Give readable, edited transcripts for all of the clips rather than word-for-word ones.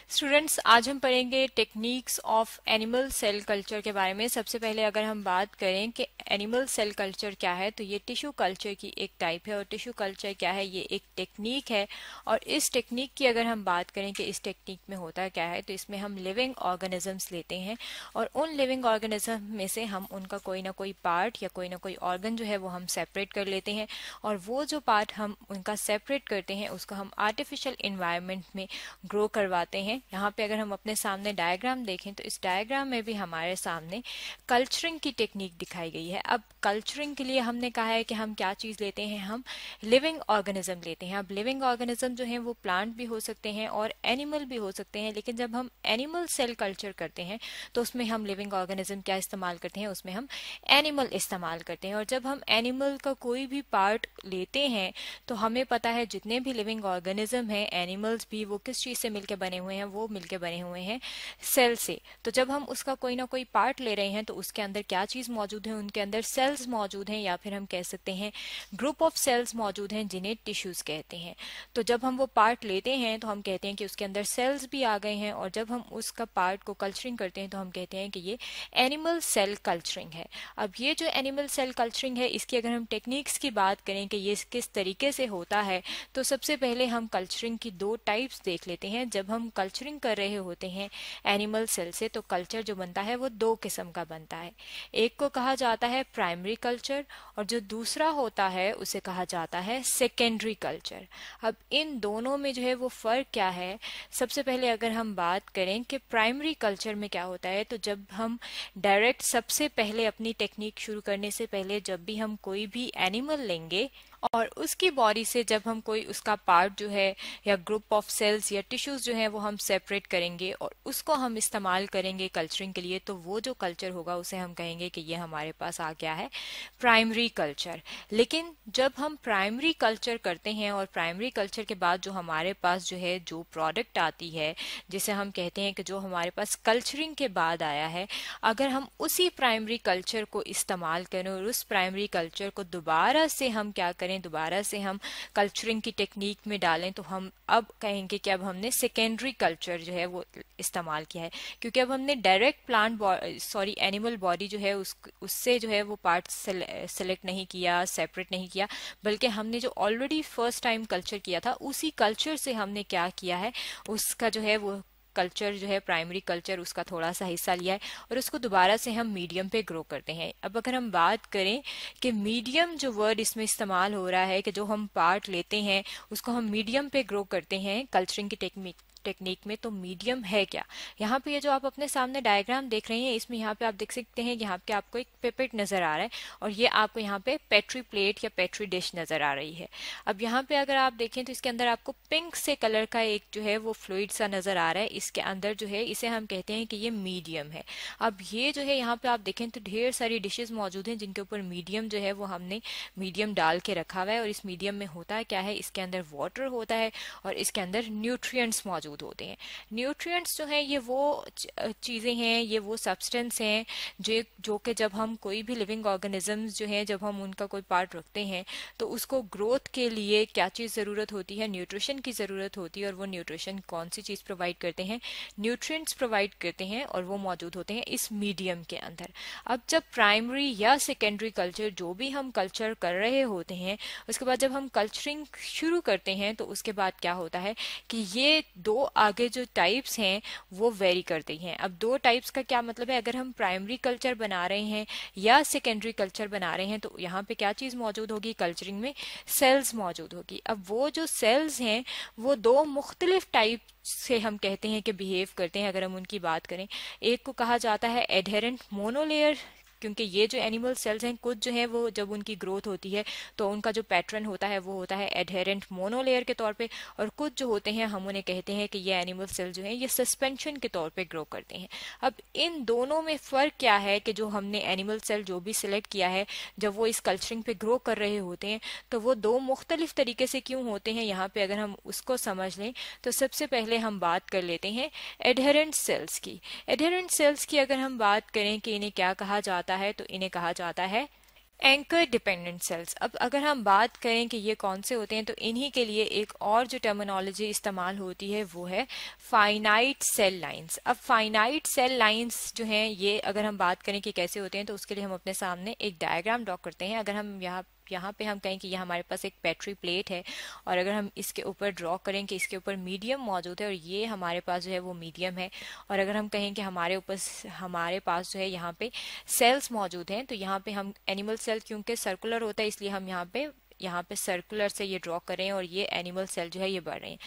Students, आज हम पढ़ेंगे techniques of animal cell culture के बारे में। सबसे पहले अगर हम बात करें कि एनिमल सेल कल्चर क्या है, तो ये टिश्यू कल्चर की एक टाइप है। और टिश्यू कल्चर क्या है, ये एक टेक्निक है। और इस टेक्निक की अगर हम बात करें कि इस टेक्निक में होता क्या है, तो इसमें हम लिविंग ऑर्गेनिजम्स लेते हैं और उन लिविंग ऑर्गेनिज्म में से हम उनका कोई ना कोई पार्ट या कोई ना कोई ऑर्गन जो है वो हम सेपरेट कर लेते हैं। और वो जो पार्ट हम उनका सेपरेट करते हैं उसको हम आर्टिफिशियल इन्वायरमेंट में ग्रो करवाते हैं। यहाँ पे अगर हम अपने सामने डायग्राम देखें तो इस डायग्राम में भी हमारे सामने कल्चरिंग की टेक्निक दिखाई गई है। अब कल्चरिंग के लिए हमने कहा है कि हम क्या चीज लेते हैं, हम लिविंग ऑर्गेनिज्म लेते हैं। अब लिविंग ऑर्गेनिज्म जो है वो प्लांट भी हो सकते हैं और एनिमल भी हो सकते हैं, लेकिन जब हम एनिमल सेल कल्चर करते हैं तो उसमें हम लिविंग ऑर्गेनिज्म क्या इस्तेमाल करते हैं, उसमें हम एनिमल इस्तेमाल करते हैं। और जब हम एनिमल का कोई भी पार्ट लेते हैं तो हमें पता है जितने भी लिविंग ऑर्गेनिज्म हैं, एनिमल्स भी, वो किस चीज से मिलकर बने हुए हैं, वो मिलके बने हुए हैं सेल से। तो जब हम उसका कोई ना कोई पार्ट ले रहे हैं तो उसके अंदर क्या चीज मौजूद है, उनके अंदर सेल्स मौजूद हैं, या फिर हम कह सकते हैं ग्रुप ऑफ सेल्स मौजूद हैं जिन्हें टिश्यूज कहते हैं। तो जब हम वो पार्ट लेते हैं तो हम कहते हैं कि उसके अंदर सेल्स भी आ गए हैं, और जब हम उसका पार्ट को कल्चरिंग करते हैं तो हम कहते हैं कि ये एनिमल सेल कल्चरिंग है। अब ये जो एनिमल सेल कल्चरिंग है, इसकी अगर हम टेक्निक्स की बात करें कि ये किस तरीके से होता है, तो सबसे पहले हम कल्चरिंग की दो टाइप्स देख लेते हैं। जब हम कल्चरिंग कर रहे होते हैं एनिमल सेल से तो कल्चर जो बनता है वो दो किस्म का बनता है। एक को कहा जाता है प्राइमरी कल्चर और जो दूसरा होता है उसे कहा जाता है सेकेंडरी कल्चर। अब इन दोनों में जो है वो फर्क क्या है, सबसे पहले अगर हम बात करें कि प्राइमरी कल्चर में क्या होता है, तो जब हम डायरेक्ट सबसे पहले अपनी टेक्निक शुरू करने से पहले जब भी हम कोई भी एनिमल लेंगे और उसकी बॉडी से जब हम कोई उसका पार्ट जो है या ग्रुप ऑफ सेल्स या टिश्यूज जो है वो हम सेपरेट करेंगे और उसको हम इस्तेमाल करेंगे कल्चरिंग के लिए, तो वो जो कल्चर होगा उसे हम कहेंगे कि ये हमारे पास आ गया है प्राइमरी कल्चर। लेकिन जब हम प्राइमरी कल्चर करते हैं और प्राइमरी कल्चर के बाद जो हमारे पास जो है जो प्रोडक्ट आती है, जिसे हम कहते हैं कि जो हमारे पास कल्चरिंग के बाद आया है, अगर हम उसी प्राइमरी कल्चर को इस्तेमाल करें और उस प्राइमरी कल्चर को दोबारा से हम क्या करें, दोबारा से हम कल्चरिंग की टेक्निक में डालें, तो हम अब कहेंगे कि अब हमने सेकेंडरी कल्चर जो है वो इस्तेमाल किया है। क्योंकि अब हमने डायरेक्ट एनिमल बॉडी जो है उससे जो है वो पार्ट सेलेक्ट नहीं किया, सेपरेट नहीं किया, बल्कि हमने जो ऑलरेडी फर्स्ट टाइम कल्चर किया था उसी कल्चर से हमने क्या किया है, उसका जो है वो कल्चर जो है प्राइमरी कल्चर, उसका थोड़ा सा हिस्सा लिया है और उसको दोबारा से हम मीडियम पे ग्रो करते हैं। अब अगर हम बात करें कि मीडियम जो वर्ड इसमें इस्तेमाल हो रहा है कि जो हम पार्ट लेते हैं उसको हम मीडियम पे ग्रो करते हैं कल्चरिंग की टेक्निक में, तो मीडियम है क्या। यहाँ पे ये जो आप अपने सामने डायग्राम देख रहे हैं, इसमें यहाँ पे आप देख सकते हैं यहाँ पे आपको एक पिपेट नजर आ रहा है और ये आपको यहाँ पे पेट्री प्लेट या पेट्री डिश नजर आ रही है। अब यहाँ पे अगर आप देखें तो इसके अंदर आपको पिंक से कलर का एक जो है वो फ्लूइड सा नजर आ रहा है। इसके अंदर जो है इसे हम कहते हैं कि ये मीडियम है। अब ये जो है यहाँ पे आप देखें तो ढेर सारी डिशेज मौजूद हैं जिनके ऊपर मीडियम जो है वो हमने मीडियम डाल के रखा हुआ है। और इस मीडियम में होता क्या है, इसके अंदर वाटर होता है और इसके अंदर न्यूट्रिएंट्स मौजूद होते हैं। न्यूट्रिएंट्स जो हैं ये वो चीजें हैं, ये वो सब्सटेंस हैं जो कि जब हम कोई भी लिविंग ऑर्गेनिजम्स जो हैं जब हम उनका कोई पार्ट रखते हैं तो उसको ग्रोथ के लिए क्या चीज जरूरत होती है, न्यूट्रिशन की जरूरत होती है। और वो न्यूट्रिशन कौन सी चीज प्रोवाइड करते हैं, न्यूट्रिएंट्स प्रोवाइड करते हैं और वो मौजूद होते हैं इस मीडियम के अंदर। अब जब प्राइमरी या सेकेंडरी कल्चर जो भी हम कल्चर कर रहे होते हैं, उसके बाद जब हम कल्चरिंग शुरू करते हैं तो उसके बाद क्या होता है कि ये दो आगे जो टाइप्स हैं वो वेरी करते हैं। अब दो टाइप्स का क्या मतलब है, अगर हम प्राइमरी कल्चर बना रहे हैं या सेकेंडरी कल्चर बना रहे हैं तो यहाँ पे क्या चीज मौजूद होगी, कल्चरिंग में सेल्स मौजूद होगी। अब वो जो सेल्स हैं वो दो मुख्तलिफ टाइप से हम कहते हैं कि बिहेव करते हैं। अगर हम उनकी बात करें, एक को कहा जाता है एडहेरेंट मोनोलेयर, क्योंकि ये जो एनिमल सेल्स हैं कुछ जो है वो जब उनकी ग्रोथ होती है तो उनका जो पैटर्न होता है वो होता है एडहेरेंट मोनोलेयर के तौर पे, और कुछ जो होते हैं हम उन्हें कहते हैं कि ये एनिमल सेल जो है ये सस्पेंशन के तौर पे ग्रो करते हैं। अब इन दोनों में फर्क क्या है कि जो हमने एनिमल सेल जो भी सिलेक्ट किया है जब वो इस कल्चरिंग पे ग्रो कर रहे होते हैं तो वो दो मुख्तलिफ तरीके से क्यों होते हैं, यहाँ पे अगर हम उसको समझ लें तो सबसे पहले हम बात कर लेते हैं एडहेरेंट सेल्स की। एडहेरेंट सेल्स की अगर हम बात करें कि इन्हें क्या कहा जाता है, तो इन्हें कहा जाता है एंकर डिपेंडेंट सेल्स, अब अगर हम बात करें कि ये कौन से होते हैं तो इन्हीं के लिए एक और जो टर्मिनोलॉजी इस्तेमाल होती है वो है फाइनाइट सेल लाइंस। अब फाइनाइट सेल लाइंस जो हैं ये अगर हम बात करें कि कैसे होते हैं तो उसके लिए हम अपने सामने एक डायग्राम ड्रॉ करते हैं। अगर हम यहाँ पे हम कहें कि यह हमारे पास एक बैटरी प्लेट है और अगर हम इसके ऊपर ड्रॉ करें कि इसके ऊपर मीडियम मौजूद है और ये हमारे पास जो है वो मीडियम है, और अगर हम कहें कि हमारे पास जो है यहाँ पे सेल्स मौजूद हैं, तो यहाँ पे हम एनिमल सेल क्योंकि सर्कुलर होता है इसलिए हम यहाँ पे सर्कुलर से ये ड्रॉ करें और ये एनिमल सेल जो है ये बढ़ रहे हैं।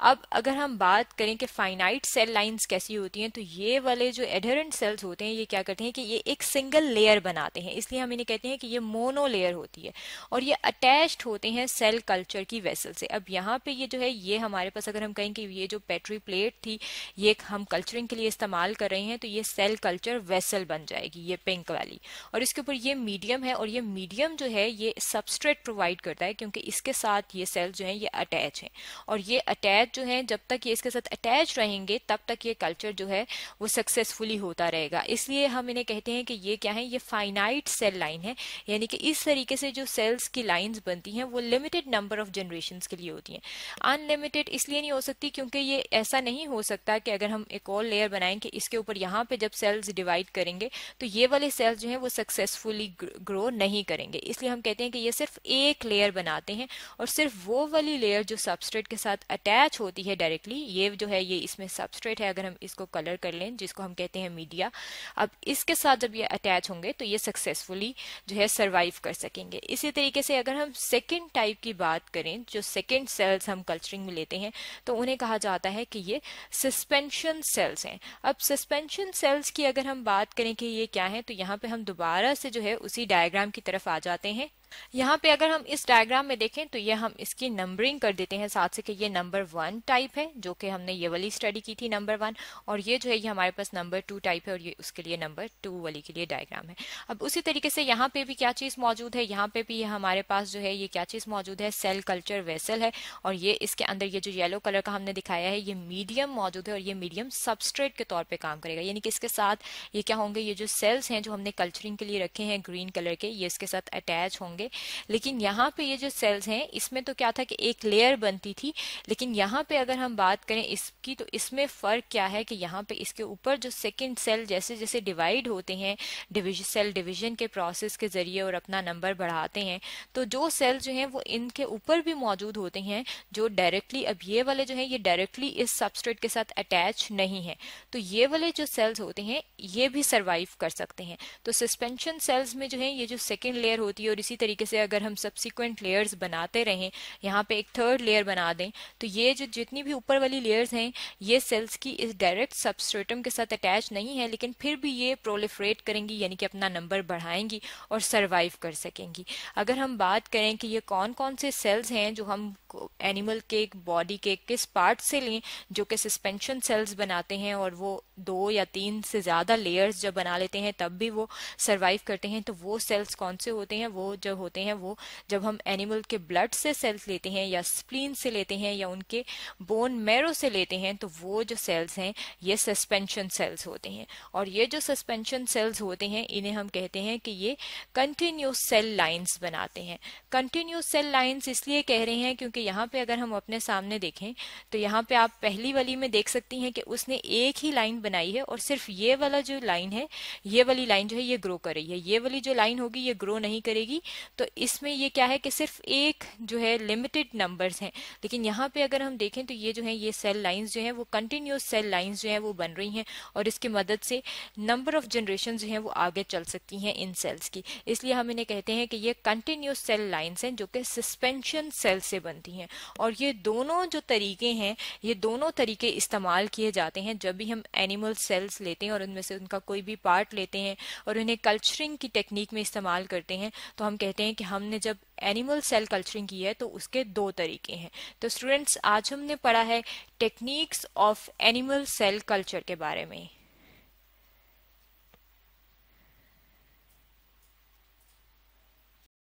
अब अगर हम बात करें कि फाइनाइट सेल लाइंस कैसी होती हैं तो ये वाले जो एडहेरेंट सेल्स होते हैं ये क्या करते हैं कि ये एक सिंगल लेयर बनाते हैं, इसलिए हम इन्हें कहते हैं कि ये मोनो लेयर होती है और ये अटैच्ड होते हैं सेल कल्चर की वेसल से। अब यहाँ पे ये जो है ये हमारे पास अगर हम कहें कि ये जो पेट्री प्लेट थी ये हम कल्चरिंग के लिए इस्तेमाल कर रहे हैं तो ये सेल कल्चर वेसल बन जाएगी, ये पिंक वाली, और इसके ऊपर ये मीडियम है और ये मीडियम जो है ये सबस्ट्रेट प्रोवाइड करता है क्योंकि इसके साथ ये सेल्स जो हैं ये अटैच हैं, और ये अटैच जो हैं जब तक ये इसके साथ अटैच रहेंगे तब तक ये कल्चर जो है वो सक्सेसफुली होता रहेगा। इसलिए हम इन्हें कहते हैं कि ये क्या है, ये फाइनाइट सेल लाइन है, यानी कि इस तरीके से जो सेल्स की लाइंस बनती हैं वो लिमिटेड नंबर ऑफ जनरेशंस के लिए होती हैं। अनलिमिटेड इसलिए नहीं हो सकती क्योंकि ये ऐसा नहीं हो सकता कि अगर हम एक और लेयर बनाएंगे इसके ऊपर यहाँ पे जब सेल्स डिवाइड करेंगे तो ये वाले सेल्स जो हैं वो सक्सेसफुली ग्रो नहीं करेंगे, इसलिए हम कहते हैं कि ये सिर्फ एक लेयर बनाते हैं और सिर्फ वो वाली लेयर जो सबस्ट्रेट के साथ अटैच होती है डायरेक्टली, ये जो है ये इसमें सबस्ट्रेट है, अगर हम इसको कलर कर लें जिसको हम कहते हैं मीडिया, अब इसके साथ जब ये अटैच होंगे तो ये सक्सेसफुली जो है सरवाइव कर सकेंगे। इसी तरीके से अगर हम सेकेंड टाइप की बात करें, जो सेकेंड सेल्स हम कल्चरिंग में लेते हैं तो उन्हें कहा जाता है कि ये सस्पेंशन सेल्स हैं। अब सस्पेंशन सेल्स की अगर हम बात करें कि ये क्या है तो यहाँ पे हम दोबारा से जो है उसी डायग्राम की तरफ आ जाते हैं। यहाँ पे अगर हम इस डायग्राम में देखें तो ये हम इसकी नंबरिंग कर देते हैं साथ से कि ये नंबर 1 टाइप है जो कि हमने ये वाली स्टडी की थी नंबर 1, और ये जो है ये हमारे पास नंबर 2 टाइप है और ये उसके लिए नंबर 2 वाली के लिए डायग्राम है। अब उसी तरीके से यहाँ पे भी क्या चीज मौजूद है, यहाँ पे भी हमारे पास जो है ये क्या चीज मौजूद है, सेल कल्चर वेसल है, और ये इसके अंदर ये जो येलो कलर का हमने दिखाया है ये मीडियम मौजूद है और ये मीडियम सबस्ट्रेट के तौर पर काम करेगा, यानी कि इसके साथ ये क्या होंगे, ये जो सेल्स हैं जो हमने कल्चरिंग के लिए रखे हैं ग्रीन कलर के ये इसके साथ अटैच होंगे। लेकिन यहाँ पे ये जो सेल्स हैं इसमें तो क्या था कि एक लेयर बनती थी, लेकिन यहाँ पे अगर हम बात करें इसकी तो इसमें फर्क क्या है कि यहाँ पे इसके ऊपर जो सेकंड सेल जैसे जैसे डिवाइड होते हैं सेल डिवीजन के प्रोसेस के जरिए और अपना नंबर बढ़ाते हैं, तो जो सेल जो हैं वो इनके ऊपर भी मौजूद होते हैं जो डायरेक्टली, अब ये वाले जो हैं ये डायरेक्टली इस सबस्ट्रेट के साथ अटैच नहीं है, तो ये वाले जो सेल्स होते हैं ये भी सर्वाइव कर सकते हैं। तो सस्पेंशन सेल्स में जो है ये जो सेकेंड लेयर होती है और इसी तरीके से अगर हम सब्सिक्वेंट लेयर्स बनाते रहें, यहाँ पे एक थर्ड लेयर बना दें, तो ये जो जितनी भी ऊपर वाली लेयर्स हैं ये सेल्स की इस डायरेक्ट सबस्ट्रेटम के साथ अटैच नहीं है, लेकिन फिर भी ये प्रोलिफरेट करेंगी यानी कि अपना नंबर बढ़ाएंगी और सरवाइव कर सकेंगी। अगर हम बात करें कि ये कौन कौन से सेल्स हैं जो हम एनिमल के बॉडी के किस पार्ट से लें जो कि सस्पेंशन सेल्स बनाते हैं और वो 2 या 3 से ज्यादा लेयर्स जब बना लेते हैं तब भी वो सरवाइव करते हैं, तो वो सेल्स कौन से होते हैं, वो जो होते हैं वो जब हम एनिमल के ब्लड से सेल्स लेते हैं या स्प्लीन से लेते हैं या उनके बोन मैरो से लेते हैं तो वो जो सेल्स हैं ये सस्पेंशन सेल्स होते हैं। और ये जो सस्पेंशन सेल्स होते हैं इन्हें हम कहते हैं कि ये कंटिन्यूस सेल लाइंस बनाते हैं। कंटिन्यूस सेल लाइंस इसलिए कह रहे हैं क्योंकि यहाँ पे अगर हम अपने सामने देखें तो यहाँ पे आप पहली वाली में देख सकती हैं कि उसने एक ही लाइन बनाई है और सिर्फ ये वाला जो लाइन है ये वाली लाइन जो है ये ग्रो कर रही है, ये वाली जो लाइन होगी ये ग्रो नहीं करेगी। तो इसमें ये क्या है कि सिर्फ एक जो है लिमिटेड नंबर्स हैं, लेकिन यहाँ पे अगर हम देखें तो ये जो है ये सेल लाइंस जो है वो कंटिन्यूस सेल लाइंस जो है वो बन रही हैं और इसकी मदद से नंबर ऑफ जनरेशन जो है वो आगे चल सकती हैं इन सेल्स की, इसलिए हम इन्हें कहते हैं कि ये कंटिन्यूस सेल लाइंस हैं जो कि सस्पेंशन सेल से बनती हैं। और ये दोनों जो तरीके हैं ये दोनों तरीके इस्तेमाल किए जाते हैं जब भी हम एनिमल सेल्स लेते हैं और उनमें से उनका कोई भी पार्ट लेते हैं और उन्हें कल्चरिंग की टेक्निक में इस्तेमाल करते हैं, तो हम कहते हैं कि हमने जब एनिमल सेल कल्चरिंग की है तो उसके 2 तरीके हैं। तो स्टूडेंट्स आज हमने पढ़ा है techniques of animal cell culture के बारे में।